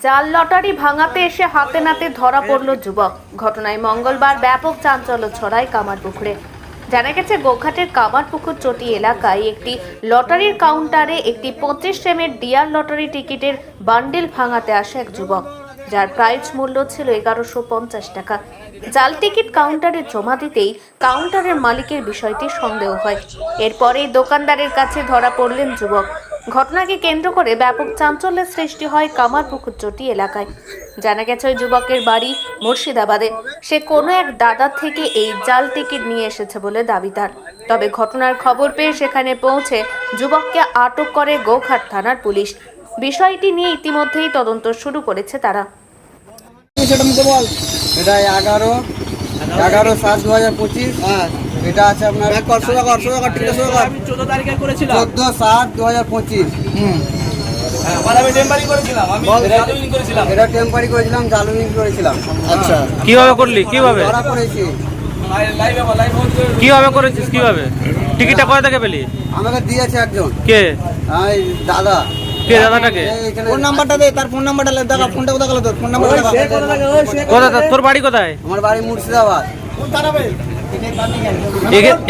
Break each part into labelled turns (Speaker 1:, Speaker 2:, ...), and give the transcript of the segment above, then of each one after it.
Speaker 1: জাল লটারি ভাঙাতে এসে হাতে নাতে ধরা পড়ল যুবক। ঘটনায় মঙ্গলবার ব্যাপক চাঞ্চল্য ছড়ায় কামারপুকুরে। জানা গেছে, গোঘাটের কামারপুকুর চটি এলাকায় একটি লটারির কাউন্টারে একটি 25 এর ডিয়ার লটারি টিকিটের বান্ডিল ভাঙাতে আসে এক যুবক, যার প্রাইজ মূল্য ছিল 1150 টাকা। জাল টিকিট কাউন্টারে জমা দিতেই কাউন্টারের মালিকের বিষয়টি সন্দেহ হয়। এরপরেই দোকানদারের কাছে ধরা পড়লেন যুবক। ঘটনাকে কেন্দ্র করে ব্যাপক চাঞ্চল্যের সৃষ্টি হয় কামারপুকুর চটি এলাকায়। জানা গেছে, ওই যুবকের বাড়ি মুর্শিদাবাদে। সে কোনো এক দাদার থেকে এই জাল টিকিট নিয়ে এসেছে বলে দাবি তার। তবে ঘটনার খবর পেয়ে সেখানে পৌঁছে যুবককে আটক করে গোঘাট থানার পুলিশ। বিষয়টি নিয়ে ইতিমধ্যেই তদন্ত শুরু করেছে তারা।
Speaker 2: এটা 11/7/2025। এটা আছে আপনার 14/7/2025। এটা টেম্পারি করেছিলাম, জালুমিং করেছিলাম।
Speaker 3: আচ্ছা, কিভাবে করলি? কিভাবে
Speaker 2: ধরা পড়েছি?
Speaker 3: কিভাবে করেছিস? কিভাবে টিকিটটা কোথা থেকে পেলি?
Speaker 2: আমাকে দিয়েছে একজন।
Speaker 3: কে?
Speaker 2: দাদা।
Speaker 3: কে দাদাটাকে?
Speaker 2: ফোন নাম্বারটা দে, তার ফোন নাম্বারটা দেখা, ফোনটা কোথা গেল তোর? ফোন নাম্বারটা
Speaker 3: কোথা? তোর বাড়ি কোথায়?
Speaker 2: আমার বাড়ি মুর্শিদাবাদ।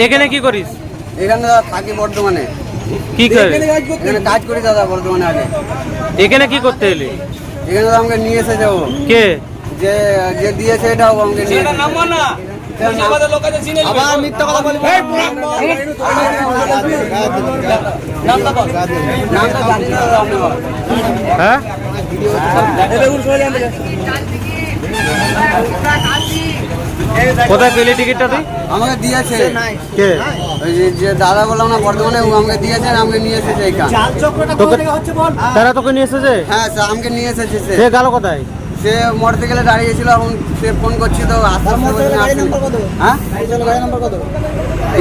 Speaker 3: এখানে কি করিস?
Speaker 2: এখানে থাকি বর্ধমানে।
Speaker 3: কি করে?
Speaker 2: এখানে কাজ করি দাদা, বর্ধমানে আগে।
Speaker 3: এখানে কি করতে এলি?
Speaker 2: এখানে তো আমাকে নিয়ে এসেছে ও।
Speaker 3: কে?
Speaker 2: যে দিয়েছে এটাও আমাকে নিয়ে এসেছে। আবার মিথ্যা কথা বলবি?
Speaker 3: হ্যাঁ, কোথায় পেলি টিকিটটা তুই?
Speaker 2: আমাকে দিয়েছে।
Speaker 3: কে?
Speaker 2: ওই যে দাদা বললাম না বর্ধমানে, ও আমাকে দিয়েছে, আমাকে নিয়ে এসেছে এখানে।
Speaker 3: তারা তোকে নিয়ে এসেছে?
Speaker 2: হ্যাঁ, আমাকে নিয়ে এসেছে।
Speaker 3: সে গেল কোথায়?
Speaker 2: সে মোটরসাইকেলে দাঁড়িয়েছিল, এখন সে ফোন করছি তো আসতে। হ্যাঁ,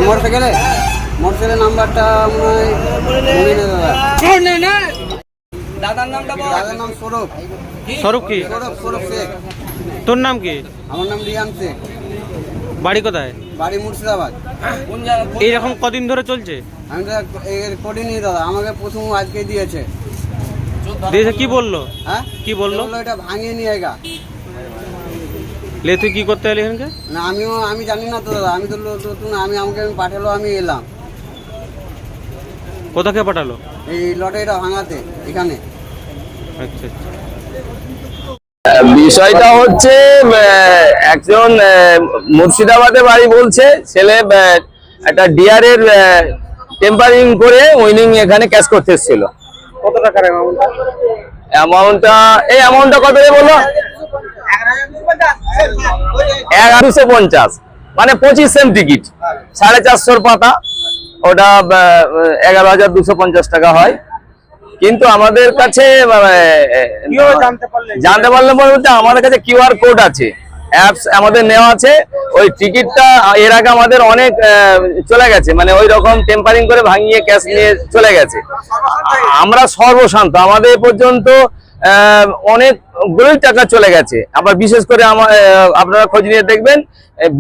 Speaker 2: মোটরসাইকেলের নাম্বারটা মনে হয় মনে নেই দাদা। দাদার নাম সৌরভ।
Speaker 3: স্বরূপ কি?
Speaker 2: সৌরভ শেখ।
Speaker 3: তোর নাম কি?
Speaker 2: আমার নাম রিয়ান শেখ।
Speaker 3: বাড়ি কোথায়?
Speaker 2: বাড়ি মুর্শিদাবাদ।
Speaker 3: এইরকম কদিন ধরে চলছে?
Speaker 2: আমি তো করিনি দাদা, আমাকে প্রথম আজকে দিয়েছে।
Speaker 3: কি বললো?
Speaker 2: হ্যাঁ,
Speaker 3: কি বললো?
Speaker 2: এটা ভাঙিয়ে নিয়ে গা।
Speaker 3: লে তুই কি করতে এলি এখানকে?
Speaker 2: না, আমি জানি না তো দাদা, আমি তো নতুন। আমাকে পাঠালো, আমি এলাম।
Speaker 3: কোথাকে পাঠালো?
Speaker 2: এই লটারিটা ভাঙাতে এখানে।
Speaker 3: আচ্ছা আচ্ছা।
Speaker 4: বিষয়টা হচ্ছে, একজন মুর্শিদাবাদে বাড়ি বলছে, ছেলে একটা ডিয়ারের টেম্পারিং করে উইনিং এখানে ক্যাশ করতে এসেছিল।
Speaker 3: কত টাকার
Speaker 4: অ্যামাউন্টটা এই অ্যামাউন্টটা কত রে বলো? 1150, মানে 25 সেন্ট টিকিট, 450 পাতা। ওটা 11,250 টাকা হয়। কিন্তু আমাদের কাছে জানতে পারলাম বলতে, আমাদের কাছে কিউআর কোড আছে, অ্যাপস আমাদের নেওয়া আছে। ওই টিকিটটা এর আগে আমাদের অনেক চলে গেছে, মানে ওই রকম টেম্পারিং করে ভাঙিয়ে ক্যাশ নিয়ে চলে গেছে। আমরা সর্বশান্ত, আমাদের পর্যন্ত অনেকগুলোই টাকা চলে গেছে। আবার বিশেষ করে আপনারা খোঁজ নিয়ে দেখবেন,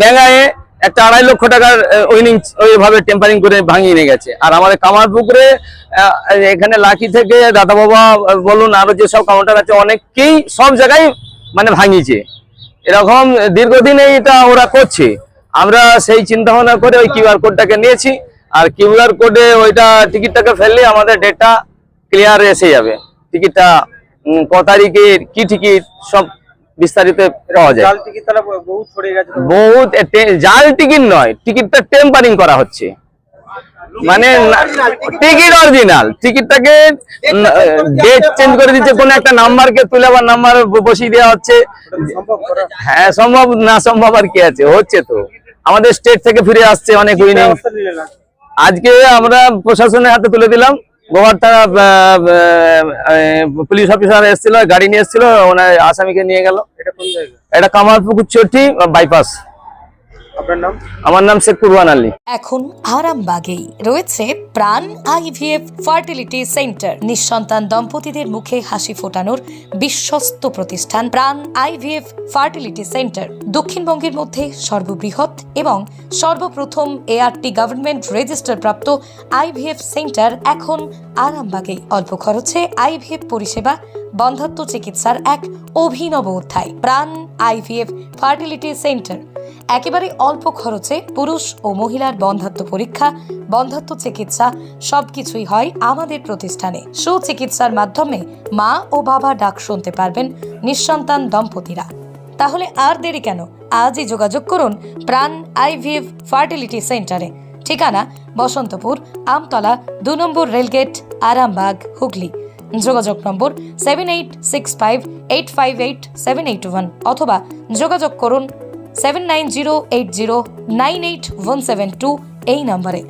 Speaker 4: ব্যাঙ্গায়ে একটা 2.5 লক্ষ টাকার উইনিং ওইভাবে টেম্পারিং করে ভাঙিয়ে নিয়ে গেছে। আর আমাদের কামারপুকুরে এখানে লাকি থেকে দাদা বাবা বলুন, আরো যেসব কাউন্টার আছে, অনেকেই সব জায়গায় মানে ভাঙিয়েছে। এরকম দীর্ঘদিন এটা ওরা করছে। আমরা সেই চিন্তা ভাবনা করে ওই কিউআর কোডটাকে নিয়েছি। আর কিউআর কোডে ওইটা টিকিটটাকে ফেললে আমাদের ডেটা ক্লিয়ার এসে যাবে। টিকিটটা ক তারিখের কি টিকিট সব বিস্তারিত পাওয়া যায়। বহুত জাল টিকিট নয়, টিকিটটা টেম্পারিং করা হচ্ছে। মানে টিকিট অরিজিনাল, টিকিটটাকে ডেট চেঞ্জ করে দিচ্ছে, কোন একটা নাম্বারকে তুলে আবার নাম্বার বসিয়ে দেওয়া হচ্ছে। হ্যাঁ, সম্ভব না সম্ভব আর কি আছে, হচ্ছে তো। আমাদের স্টেট থেকে ফিরে আসছে অনেক উইনিং। আজকে আমরা প্রশাসনের হাতে তুলে দিলাম। গোঘাট থানা পুলিশ অফিসার এসেছিল, গাড়ি নিয়ে এসেছিল, ওনার আসামিকে নিয়ে গেল। এটা কামারপুকুর চটি বাইপাস।
Speaker 3: আপনার নাম?
Speaker 4: আমার নাম শেখ কুরবান আলী।
Speaker 5: এখন আরামবাগেই রয়েছে প্রাণ আইভিএফ ফার্টিলিটি সেন্টার। নিঃসন্তান দম্পতিদের মুখে হাসি ফোটানোর বিশ্বস্ত প্রতিষ্ঠান প্রাণ আইভিএফ ফার্টিলিটি সেন্টার দক্ষিণবঙ্গের মধ্যে সর্ববৃহৎ এবং সর্বপ্রথম এআরটি গভর্নমেন্ট রেজিস্টার প্রাপ্ত আইভিএফ সেন্টার এখন আরামবাগেই। অল্প খরচে আইভিএফ পরিষেবা, বন্ধ্যাত্ব চিকিৎসার এক অভিনব অধ্যায়। প্রাণ আইভিএফ ফার্টিলিটি সেন্টার একেবারে অল্প খরচে পুরুষ ও মহিলার বন্ধ্যাত্ব পরীক্ষা, বন্ধ্যাত্ব চিকিৎসা সবকিছুই হয় আমাদের প্রতিষ্ঠানে। সুচিকিৎসার মাধ্যমে মা ও বাবা ডাক শুনতে পারবেন নিঃসন্তান দম্পতিরা। তাহলে আর দেরি কেন? আজই যোগাযোগ করুন প্রাণ আইভিএফ ফার্টিলিটি সেন্টারে। ঠিকানা বসন্তপুর, আমতলা, 2 নম্বর রেলগেট, আরামবাগ, হুগলি। যোগাযোগ নম্বর 7865858781 অথবা যোগাযোগ করুন 7908098172 এই নম্বরে।